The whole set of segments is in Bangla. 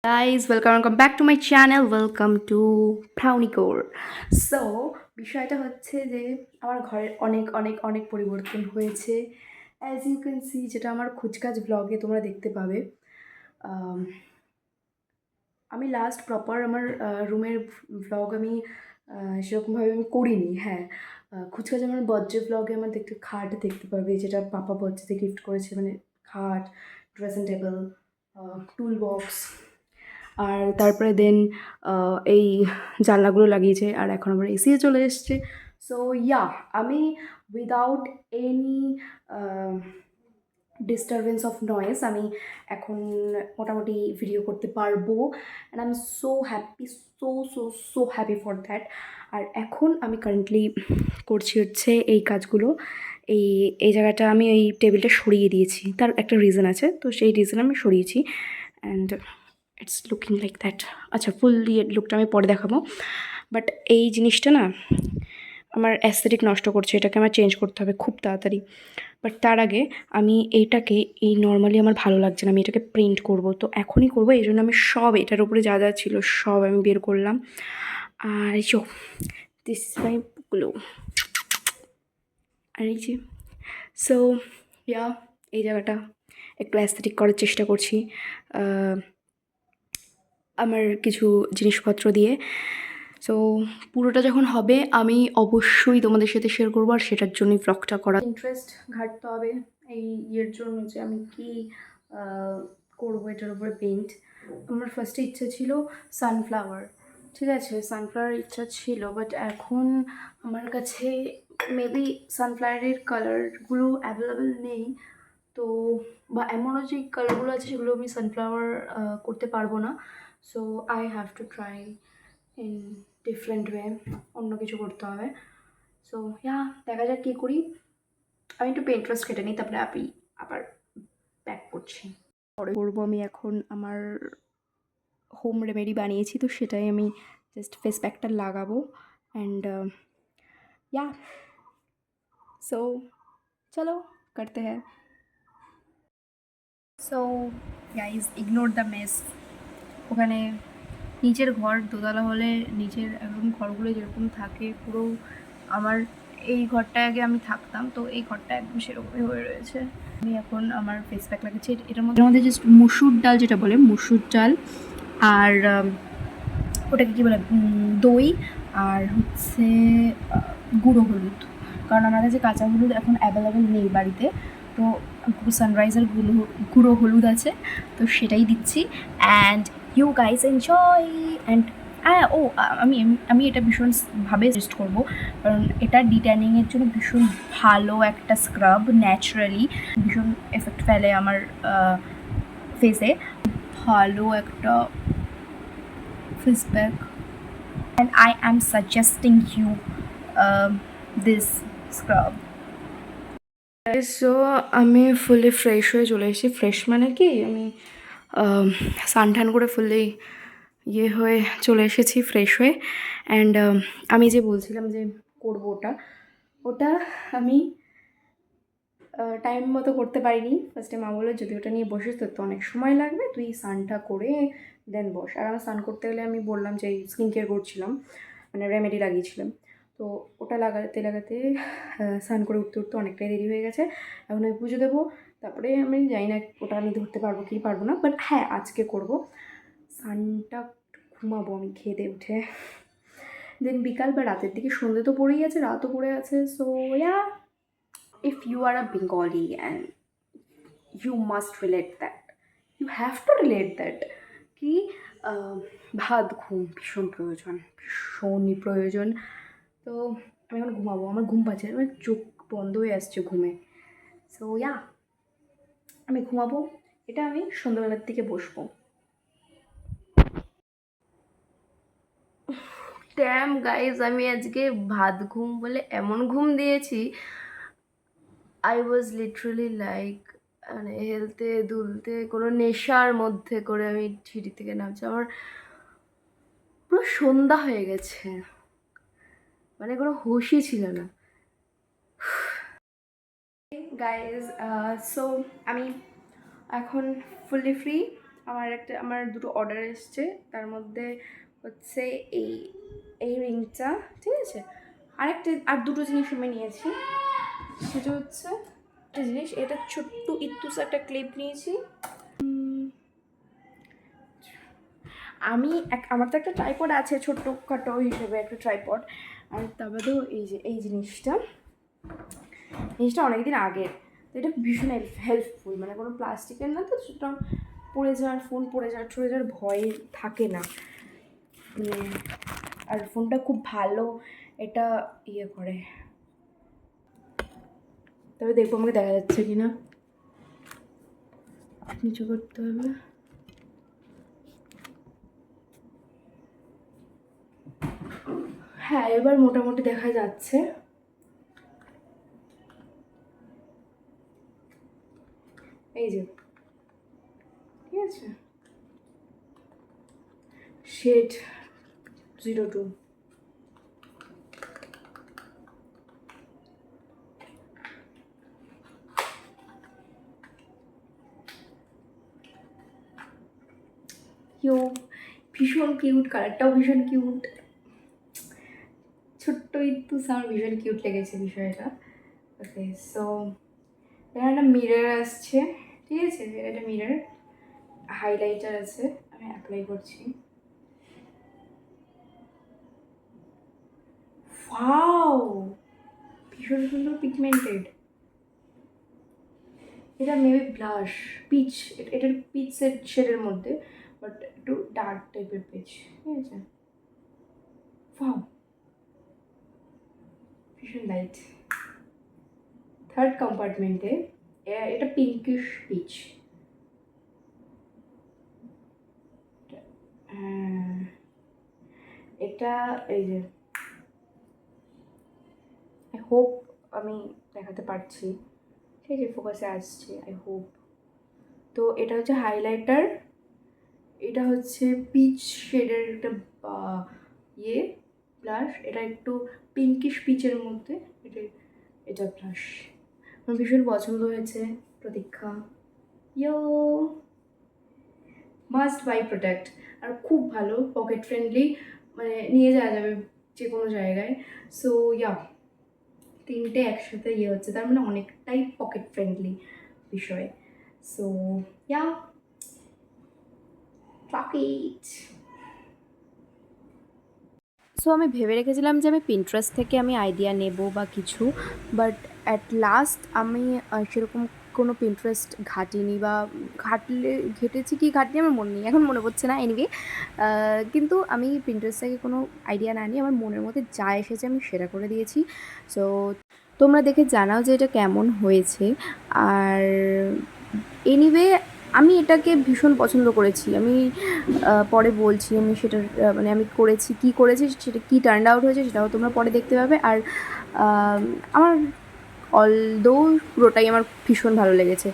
Guys, welcome back to my channel. Welcome to Brownie Core. So বিষয়টা হচ্ছে যে আমার ঘরের অনেক অনেক অনেক পরিবর্তন হয়েছে। অ্যাজ ইউ ক্যান সি, যেটা আমার কুচকাচ ব্লগে তোমরা দেখতে পাবে। আম, আমি লাস্ট প্রপার আমার রুমের ভ্লগ আমি সেরকমভাবে আমি করিনি। হ্যাঁ, কুচকাচ আমার বার্থডে ব্লগে আমার খাট দেখতে পাবে, যেটা পাপা বার্থডেতে গিফট করেছে, মানে খাট, ড্রেসিং টেবিল, টুল বক্স, আর তারপরে দেন এই জানলাগুলো লাগিয়েছে, আর এখন আবার এসিও চলে এসছে। সো ইয়া, আমি without any disturbance of noise আমি এখন মোটামুটি ভিডিও করতে পারবো, and I am so happy, so so so happy for that. আর এখন আমি কারেন্টলি করছি হচ্ছে এই কাজগুলো। এই এই জায়গাটা আমি এই টেবিলটা সরিয়ে দিয়েছি, তার একটা রিজন আছে, তো সেই রিজন আমি সরিয়েছি, and it's looking like that. আচ্ছা, ফুললি লুকটা আমি পরে দেখাবো, বাট এই জিনিসটা না আমার অ্যাস্থেটিক নষ্ট করছে, এটাকে আমার চেঞ্জ করতে হবে খুব তাড়াতাড়ি। বাট তার আগে আমি এইটাকে, এই নর্মালি আমার ভালো লাগছে না, আমি এটাকে প্রিন্ট করব, তো এখনই করবো। এই জন্য আমি সব এটার উপরে যা যা ছিল সব আমি বের করলাম। আর এই দিস ইজ মাই গ্লো, আর এই যে সো ইয়া, এই জায়গাটা একটু অ্যাস্থেটিক করার চেষ্টা করছি আমার কিছু জিনিসপত্র দিয়ে। সো পুরোটা যখন হবে আমি অবশ্যই তোমাদের সাথে শেয়ার করবো, আর সেটার জন্যই ব্লগটা করা। ইন্টারেস্ট ঘাটতে হবে এই ইয়ের জন্য যে আমি কি করবো এটার উপরে পেইন্ট। আমার ফার্স্টে ইচ্ছা ছিল সানফ্লাওয়ার, ঠিক আছে, সানফ্লাওয়ার ইচ্ছা ছিল, বাট এখন আমার কাছে মেবি সানফ্লাওয়ারের কালারগুলো অ্যাভেলেবেল নেই, তো বা এমনও যে কালারগুলো আছে সেগুলো আমি সানফ্লাওয়ার করতে পারবো না। So I have to try in different way, অন্য কিছু করতে হবে। সো ইয়া, দেখা যাক কী করি। আমি একটু পেন্টারেস্ট কেটে নিই, তারপরে আমি আবার ব্যাক করছি। পরে করবো আমি এখন আমার হোম রেমেডি বানিয়েছি, তো সেটাই আমি জাস্ট ফেস প্যাকটা লাগাবো, অ্যান্ড ইয়া, সো চলো করতে হ্যাঁ। So guys, ignore the mess. ওখানে নিচের ঘর, দোতলা হলে নিচের একদম ঘরগুলো যেরকম থাকে পুরো আমার এই ঘরটায় আগে আমি থাকতাম, তো এই ঘরটা একদম সেরকমই হয়ে রয়েছে। আমি এখন আমার ফেস প্যাক লাগাচ্ছি, এটার মধ্যে জাস্ট মুসুর ডাল, যেটা বলে মুসুর ডাল, আর ওটাকে কী বলে, দই, আর হচ্ছে গুঁড়ো হলুদ, কারণ আমার কাছে কাঁচা হলুদ এখন অ্যাভেলেবেল নেই বাড়িতে, তো সানরাইজার গুঁড়ো হলুদ আছে, তো সেটাই দিচ্ছি। And you guys enjoy. And ও আমি আমি এটা ভীষণভাবে সাজেস্ট করবো, কারণ এটা ডিট্যানিংয়ের জন্য ভীষণ ভালো একটা স্ক্রাব, ন্যাচারালি ভীষণ এফেক্ট ফেলে আমার ফেসে, ভালো একটা face pack, and I am suggesting you this scrub. So আমি ফুলি ফ্রেশ হয়ে চলে এসেছি। ফ্রেশ মানে কি, আমি সানঠান করে ফুলি ইয়ে হয়ে চলে এসেছি, ফ্রেশ হয়ে। অ্যান্ড আমি যে বলছিলাম যে করবো ওটা, ওটা আমি টাইম মতো করতে পারিনি। ফার্স্টে মা বললো যদি ওটা নিয়ে বসিস তো অনেক সময় লাগবে, তুই স্নানটা করে দেন বস। আর আমার স্নান করতে গেলে আমি বললাম যে স্কিন কেয়ার করছিলাম, মানে রেমেডি লাগিয়েছিলাম, তো ওটা লাগাতে লাগাতে স্নান করে উঠতে উঠতে অনেকটাই দেরি হয়ে গেছে। এখন আমি পুজো দেবো, তারপরে আমি জানি না ওটা আমি ধরতে পারবো কি পারবো না, বাট হ্যাঁ আজকে করবো। স্নানটা ঘুমাবো আমি খেয়ে দিয়ে উঠে, দেন বিকাল বা রাতের দিকে, সন্ধ্যে তো পড়েই আছে, রাতও পড়ে আছে। So yeah, if you are a Bengali, and you must relate that, you have to relate that কি ভাত ঘুম ভীষণ প্রয়োজন, ভীষণই প্রয়োজন। তো আমি এখন ঘুমাবো, আমার ঘুম পাচ্ছে, আমার চোখ বন্ধ হয়ে আসছে ঘুমে। সো ইয়া, আমি ঘুমাবো, এটা আমি সন্ধ্যাবেলার দিকে বসবো। ড্যাম গাইজ, আমি আজকে ভাত ঘুম বলে এমন ঘুম দিয়েছি, আই ওয়াজ লিটারালি লাইক, মানে হেলতে দুলতে কোনো নেশার মধ্যে করে আমি সিঁড়ি থেকে নামছি, আমার পুরো সন্ধ্যা হয়ে গেছে, মানে কোনো হুঁশই ছিল না। গাইজ, সো আমি এখন ফুললি ফ্রি, আমার দুটো অর্ডার এসছে, তার মধ্যে হচ্ছে এই এই রিংটা, ঠিক আছে, আর দুটো জিনিস আমি নিয়েছি। সেটা হচ্ছে একটা জিনিস, এটা ছোট্ট ইত্তুস একটা ক্লিপ নিয়েছি। আমার তো একটা ট্রাইপড আছে ছোট্টখাটো হিসেবে একটা ট্রাইপড, আর তার বাদেও এই জিনিসটা অনেকদিন আগের, তো এটা ভীষণ হেল্পফুল, মানে কোনো প্লাস্টিকের না, তো সুতরাং ফোন পড়ে যাওয়ার ভয় থাকে না, মানে আর ফোনটা খুব ভালো এটা ইয়ে করে। তবে দেখবো আমাকে দেখা যাচ্ছে কিনা, নিচু করতে হবে। হ্যাঁ, এবার মোটামুটি দেখা যাচ্ছে। এই যে, ঠিক আছে, শেড 02। ভীষণ কিউট, কালারটাও ভীষণ কিউট, ছোট্ট একটু আমার ভীষণ কিউট লেগেছে বিষয়টা। ওকে, সো এখানে একটা মিরর আসছে, ঠিক আছে, এটা মিরর, হাইলাইটার আছে, আমি অ্যাপ্লাই করছি। ওয়াও, ভীষণ সুন্দর পিগমেন্টেড। এটা মেবি ব্লাশ, পিচ, এটার পিচ শেডের মধ্যে, বাট একটু ডার্ক টাইপের পিচ, ঠিক আছে। ওয়াও, ভীষণ লাইট। থার্ড কম্পার্টমেন্টে এটা পিঙ্কিশ পিচ। এটা এই যে, আই হোপ আমি দেখাতে পারছি, ঠিক আছে, ফোকাসে আসছে, আই হোপ। তো এটা হচ্ছে হাইলাইটার, এটা হচ্ছে পিচ শেডের একটা ব্লাশ, এটা একটু পিঙ্কিশ পিচের মধ্যে, এটা ব্লাশ আমার ভীষণ পছন্দ হয়েছে। প্রতীক্ষা, ইয়ো, মাস্ট বাই প্রোডাক্ট, আর খুব ভালো, পকেট ফ্রেন্ডলি, মানে নিয়ে যাওয়া যাবে যে কোনো জায়গায়। সো তিনটে একসাথে হচ্ছে, তার মানে অনেকটাই পকেট ফ্রেন্ডলি বিষয়। So pocket. সো আমি ভেবে রেখেছিলাম যে আমি পিন্টারেস্ট থেকে আমি আইডিয়া নেব বা কিছু, বাট অ্যাট লাস্ট আমি সেরকম কোনো পিন্টারেস্ট ঘাটিনি, বা ঘেটেছি কি ঘাটিনি আমার মনে নেই, এখন মনে পড়ছে না। এনিওয়ে, কিন্তু আমি পিন্টারেস্ট থেকে কোনো আইডিয়া না নিয়ে আমার মনের মধ্যে যা এসেছে আমি সেটা করে দিয়েছি। সো তোমরা দেখে জানাও যে এটা কেমন হয়েছে। আর এনিওয়ে, আমি এটাকে ভীষণ পছন্দ করেছি, আমি পরে বলছি আমি সেটার মানে আমি করেছি সেটা কী টার্ন আউট হয়েছে সেটাও তোমরা পরে দেখতে পাবে। আর আমার অলদো পুরোটাই আমার ভীষণ ভালো লেগেছে।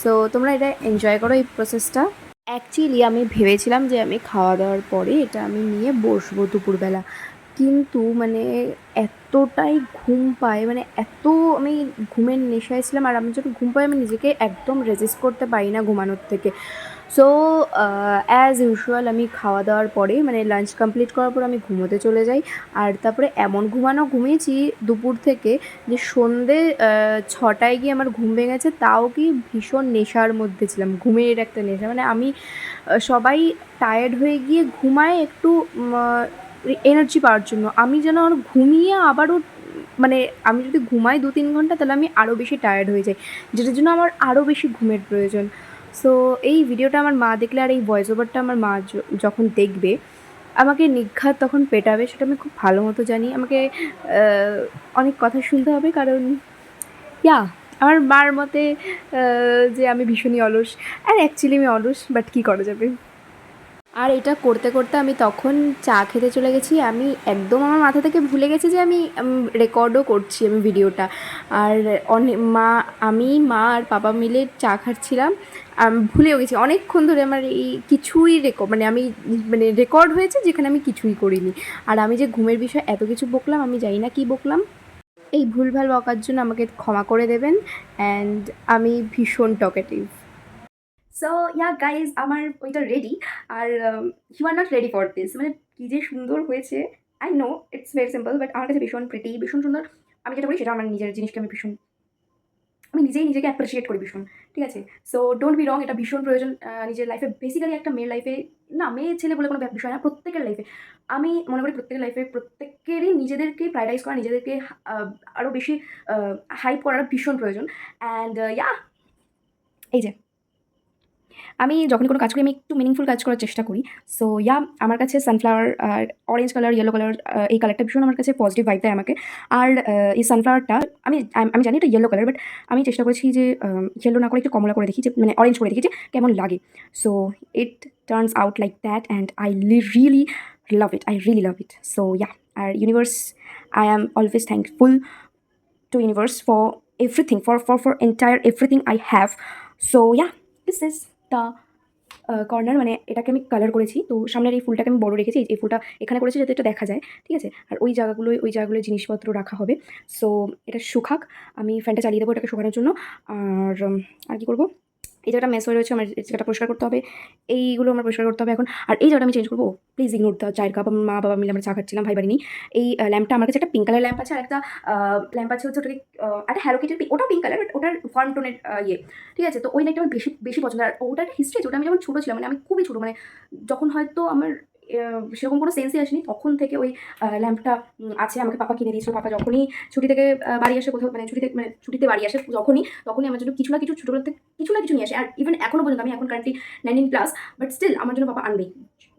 সো তোমরা এটা এনজয় করো এই প্রসেসটা। অ্যাকচুয়ালি আমি ভেবেছিলাম যে আমি খাওয়া দাওয়ার পরে এটা আমি নিয়ে বসবো দুপুরবেলা, কিন্তু মানে এতটাই ঘুম পায়, মানে এত আমি ঘুমের নেশায় ছিলাম, আর আমি যখন ঘুম পাই আমি নিজেকে একদম রেজিস্ট করতে পারি না ঘুমানোর থেকে। সো অ্যাজ ইউজুয়াল আমি খাওয়া দাওয়ার পরে, মানে লাঞ্চ কমপ্লিট করার পর আমি ঘুমোতে চলে যাই। আর তারপরে এমন ঘুমিয়েছি দুপুর থেকে যে সন্ধে 6টায় গিয়ে আমার ঘুম ভেঙেছে, তাও কি ভীষণ নেশার মধ্যে ছিলাম, ঘুমের একটা নেশা, মানে আমি সবাই টায়ার্ড হয়ে গিয়ে ঘুমায় একটু এনার্জি পাওয়ার জন্য, আমি যেন আর ঘুমিয়ে আবারও, মানে আমি যদি ঘুমাই 2-3 ঘন্টা তাহলে আমি আরও বেশি টায়ার্ড হয়ে যাই, যেটার জন্য আমার আরও বেশি ঘুমের প্রয়োজন। সো এই ভিডিওটা আমার মা দেখলে, আর এই ভয়েস ওভারটা আমার মা যখন দেখবে আমাকে নিঘাত তখন পেটাবে, সেটা আমি খুব ভালো মতো জানি। আমাকে অনেক কথা শুনতে হবে, কারণ আমার মার মতে যে আমি ভীষণই অলস, আর অ্যাকচুয়ালি আমি অলস, বাট কী করা যাবে। আর এটা করতে করতে আমি তখন চা খেতে চলে গেছি, আমি একদম আমার মাথা থেকে ভুলে গেছি যে আমি রেকর্ডও করছি আমি ভিডিওটা। আর মা আর পাপা মিলে চা খাচ্ছিলাম, ভুলেও গেছি অনেকক্ষণ ধরে আমার এই কিছুই মানে রেকর্ড হয়েছে যেখানে আমি কিছুই করিনি। আর আমি যে ঘুমের বিষয়ে এত কিছু বকলাম, আমি জানি না কী বকলাম, এই ভুলভাল বকার জন্য আমাকে ক্ষমা করে দেবেন। অ্যান্ড আমি ভীষণ টকেটিভ। সো ইয়া গাইজ আমার ওইটা ready. Are you are not ready for this, মানে কী যে সুন্দর হয়েছে। I know it's very simple, but আমার কাছে ভীষণ প্রিটি, ভীষণ সুন্দর। আমি যেটা করি সেটা আমার নিজের জিনিসকে আমি নিজেই নিজেকে অ্যাপ্রিসিয়েট করি ভীষণ, ঠিক আছে? সো ডোন্ট বি রং, এটা ভীষণ প্রয়োজন নিজের লাইফে, বেসিক্যালি একটা মেয়ের লাইফে, না মেয়ে ছেলে বলে কোনো বিষয় না, প্রত্যেকের লাইফে। আমি মনে করি প্রত্যেকের লাইফে প্রত্যেকেরই নিজেদেরকে প্রায়োরিটাইজ করা, নিজেদেরকে আরও বেশি হাইপ করার ভীষণ প্রয়োজন। অ্যান্ড ইয়া, এই যে আমি যখনই কোনো কাজ করি আমি একটু মিনিংফুল কাজ করার চেষ্টা করি। সো ইয়া, আমার কাছে সানফ্লাওয়ার আর অরেঞ্জ কালার, ইয়েলো কালার, এই কালারটা ভীষণ আমার কাছে পজিটিভ ভাইব দেয় আমাকে। আর এই সানফ্লাওয়ারটা আমি জানি এটা ইয়েলো কালার, বাট আমি চেষ্টা করেছি যে ইয়েলো না করে একটু কমলা করে দেখি, যে মানে অরেঞ্জ করে দেখি যে কেমন লাগে। So it turns out like that and I really love it, I really love it. So yeah, আর universe, I am always thankful to universe for everything, for entire everything I have. So yeah, this is the corner, মানে এটাকে আমি কালার করেছি। তো সামনের এই ফুলটাকে আমি বড় রেখেছি, এই ফুলটা এখানে করেছি যাতে এটা দেখা যায়, ঠিক আছে? আর ওই জায়গাগুলোয় জিনিসপত্র রাখা হবে। সো এটা শুকাক, আমি ফ্যানটা চালিয়ে দেবো এটাকে শুকানোর জন্য। আর কি করবো, এই জায়গাটা মেস হয়ে রয়েছে, আমার এই জায়গাটা পরিষ্কার করতে হবে, এইগুলো আমার পরিষ্কার করতে হবে এখন। আর এই জায়গাটা আমি চেঞ্জ করবো, প্লিজ ইগনোর দ্য চায়ের কাপ। মা বাবা মিলে আমরা চা খাচ্ছিলাম, ভাই বাড়ি নেই। এই ল্যাম্পটা আমার কাছে একটা পিঙ্ক কালার ল্যাম্প আছে, আর একটা ল্যাম্প আছে হচ্ছে ওটাকে একটা হ্যালোকিটের, ওটাও পিঙ্ক কালার, বাট ওটার ফার্ম টোনের ইয়ে, ঠিক আছে? তো ওই লাইটটা আমার বেশি বেশি পছন্দ। আর ওটার একটা হিস্ট্রি আছে, ওটা আমি যখন ছোটো ছিলাম, মানে আমি খুবই ছোটো, মানে যখন হয়তো আমার সেরকম কোনো সেন্সই আসেনি, তখন থেকে ওই ল্যাম্পটা আছে, আমাকে পাপা কিনে দিয়েছিল। পাপা যখনই ছুটি থেকে বাড়ি আসে, কোথাও মানে ছুটিতে বাড়ি আসে, তখনই আমার জন্য কিছু না কিছু ছোটোবেলা থেকে কিছু না কিছু নিয়ে আসে। আর ইভেন এখনও পর্যন্ত, আমি এখন কারেন্টলি 19+, বাট স্টিল আমার জন্য পাপা আনবেই,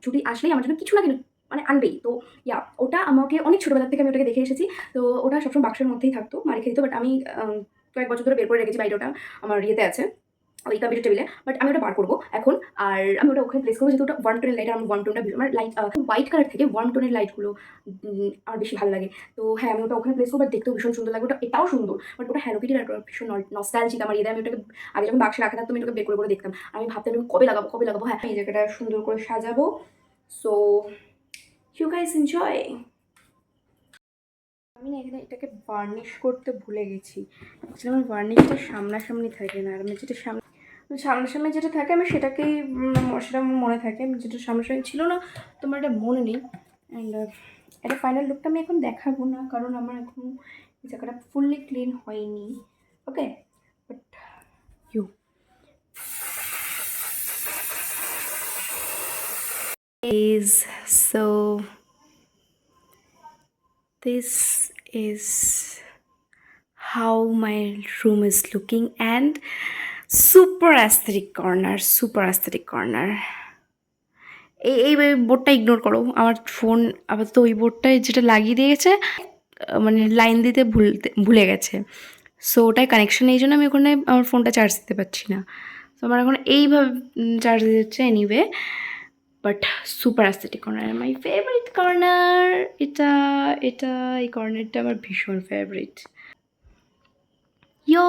ছুটি আসলেই আমার জন্য কিছু না কিছু মানে আনবেই। তো ইয়া, ওটা আমাকে অনেক ছোটোবেলার থেকে আমি ওটাকে দেখে এসেছি। তো ওটা সবসময় বাক্সের মধ্যেই থাকতো, মা রেখে দিত, বাট আমি কয়েক বছর ধরে বের করে রেখেছি বাইরে, ওটা আমার ইয়েতে আছে, ওই কম্পিউটার টেবিলে। বাট আমি ওটা বার করবো এখন, আর আমি ওটা ওখানে প্লেস করবো, যেহেতু ওটা ওয়ার্ম টোনের লাইট, আর আমার ওয়ার্ম টোনটা আমার লাইট হোয়াইট কালার থেকে ওয়ার্ম টোনের লাইটগুলো আমার বেশি ভালো লাগে। তো হ্যাঁ, আমি ওটা ওখানে প্লেস করবো, দেখতেও ভীষণ সুন্দর লাগে। ওটা এটাও সুন্দর, বাট ওটা হ্যালো কিটির আর ভীষণ নস্টালজিক আমার ইয়ে। আমি ওটাকে আগে যখন বাক্সে রাখা থাকতো, আমি ওটাকে বের করে দেখতাম, আমি ভাবতাম আমি কবে লাগাবো। হ্যাঁ, এই জায়গাটা সুন্দর করে সাজাবো। So you guys enjoy. আমি না এখানে এটাকে বার্নিশ করতে ভুলে গেছি। অ্যাকচুয়ালি আমার বার্নিশটা সামনাসামনি থাকে না, আর আমি যেটা সামনাসামনি যেটা থাকে আমি সেটাকেই সেটা আমার মনে থাকে, যেটা সামনাসামনি ছিল না তোমার এটা মনে নেই। অ্যান্ড এটা ফাইনাল লুকটা আমি এখন দেখাবো না, কারণ আমার এখন এই জায়গাটা ফুললি ক্লিন হয়নি। Okay, but you is so this is how my room is looking, and super aesthetic corner. এই বোর্ডটা ইগনোর করো, আমার ফোন আপাতত ওই বোর্ডটায় যেটা লাগিয়ে দিয়েছে, মানে লাইন দিতে ভুলে গেছে। সো ওটাই কানেকশন, এই জন্য আমি ওখানে আমার ফোনটা চার্জ দিতে পারছি না। তো আমার এখন এইভাবে চার্জ দিতে হচ্ছে anyway. But super aesthetic corner, my favourite corner. এটা এই কর্নারটা আমার ভীষণ ফেভারিট। ইয়ো,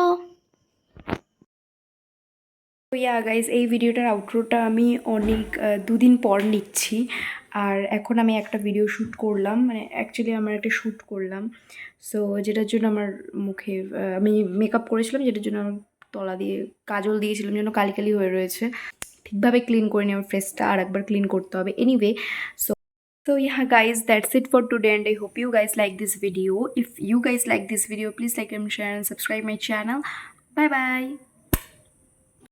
তো ইয়া গাইজ, এই ভিডিওটার আউটরোটা আমি অনেক 2 দিন পর নিচ্ছি। আর এখন আমি একটা ভিডিও শ্যুট করলাম, মানে অ্যাকচুয়ালি আমার একটা শ্যুট করলাম। সো যেটার জন্য আমার মুখে আমি মেকআপ করেছিলাম, যেটার জন্য আমার তলা দিয়ে কাজল দিয়েছিলাম, যেন কালি কালি হয়ে রয়েছে। ঠিকভাবে ক্লিন করে নিই, আমার ফেসটা আর একবার ক্লিন করতে হবে anyway. So yeah guys, that's it for today, and I hope you guys like this video. If you guys like this video, please like and share and subscribe my channel. Bye bye.